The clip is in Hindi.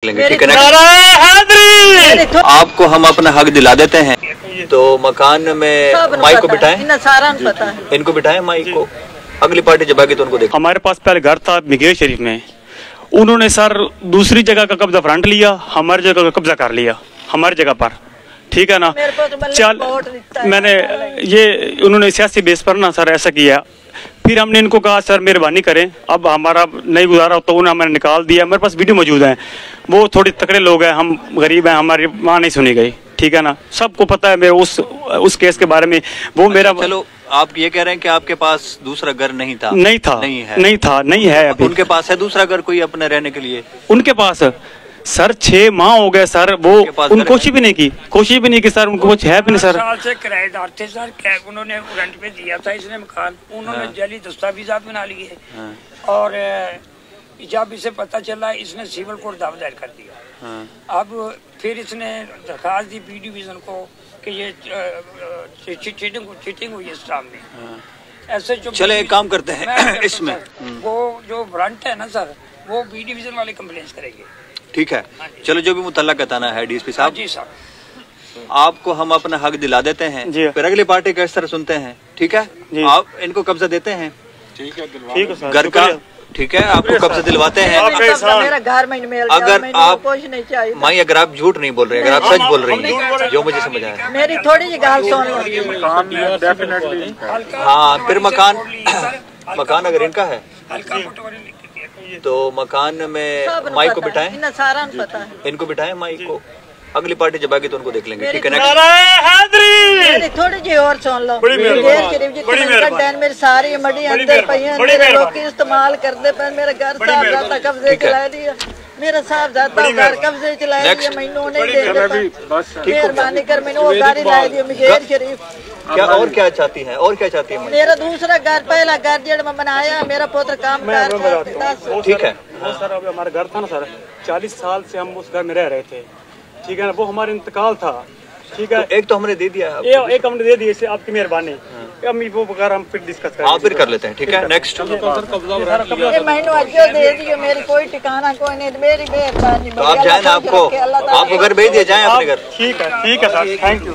लेंगे, ठीक है ना। आपको हम अपना हक दिला देते हैं, तो मकान में माइक को बिठाएं, इनको बिठाएं माइक को, अगली पार्टी जब आएगी तो उनको देखो। हमारे पास पहले घर था मिगेर शरीफ में, उन्होंने सर दूसरी जगह का कब्जा फ्रंट लिया, हमारी जगह का कब्जा कर लिया हमारी जगह पर, ठीक है ना। चल मैंने ये उन्होंने सियासी बेस पर ना सर ऐसा किया, फिर हमने इनको कहा सर मेहरबानी करें, अब हमारा नहीं गुजारा तो उन्हें हमें निकाल दिया। मेरे पास वीडियो मौजूद है, वो थोड़ी तकड़े लोग हैं, हम गरीब हैं, हमारी माँ नहीं सुनी गई, ठीक है ना। सबको पता है मेरे उस केस के बारे में। वो मेरा चलो आप ये कह रहे हैं कि आपके पास दूसरा घर नहीं था? नहीं था, नहीं है अभी। उनके पास है दूसरा घर कोई अपने रहने के लिए? उनके पास सर 6 माह हो गए सर, वो उन कोशिश भी नहीं की सर, उनको कुछ है भी नहीं सर। साल से किराएदार थे सर, उन्होंने रेंट पे दिया था इसने मकान, उन्होंने जाली दस्तावेजात बना लिए और जब इसे पता चला इसने सिविल कोर्ट दावा दायर कर दिया। अब फिर इसने दरखास्त दी बी डिवीजन को कि ये चीटिंग हुई है स्टाफ में। ऐसे जो चले एक काम करते हैं इसमें वो जो वारंट है ना सर, वो बी डिवीजन वाले कंप्लेन करेंगे, ठीक है। चलो जो भी मुतल्लक बताना है डीएसपी साहब, जी साहब, आपको हम अपना हक दिला देते हैं, फिर अगली पार्टी का इस तरह सुनते हैं, ठीक है। आप इनको कब्जा देते हैं, ठीक है घर का, ठीक है, आपको कब्जा दिलवाते हैं। अगर आप माई अगर आप झूठ नहीं बोल रहे, अगर आप सच बोल रही हैं जो मुझे समझ आया, मेरी थोड़ी सी गाल सुन। हाँ फिर मकान अगर इनका है तो मकान में माइक को बिठाएं, इनको बिठाएं माइक को, अगली पार्टी जब आएगी तो उनको देख लेंगे, ठीक है ना। थोड़ी जी और सुन लो, मेरी सारी मड़ी अंदर पई लोग इस्तेमाल करते पे, मेरा घर साहब जाता कब्जे चला दिया, मेरा साहब जाता घर कब्जे चला दिया, मैनू नहीं दे, मेहरबानी कर मैनू वो गाड़ी ला दी मिगेर शरीफ। क्या और क्या चाहती हैं, और क्या चाहती हैं? मेरा दूसरा घर, पहला घर जेड़ मैं बनाया, मेरा पुत्र काम कर, ठीक है। वो सर अभी हमारा घर था ना सर, 40 साल से हम उस घर में रह रहे थे, ठीक है ना। वो हमारा इंतकाल था, ठीक है। तो एक तो हमने दे दिया, एक हमने दे दिया, इससे आपकी मेहरबानी। वो वगैरह हम फिर डिस्कस करेंगे, फिर कर लेते हैं, ठीक है। नेक्स्ट मैनू अजो दे दियो, मेरी कोई ठिकाना कोई नहीं, मेरी मेहरबानी। तो आप जाए ना, आपको घर भेज दिया जाए अपने घर, ठीक है सर, थैंक यू।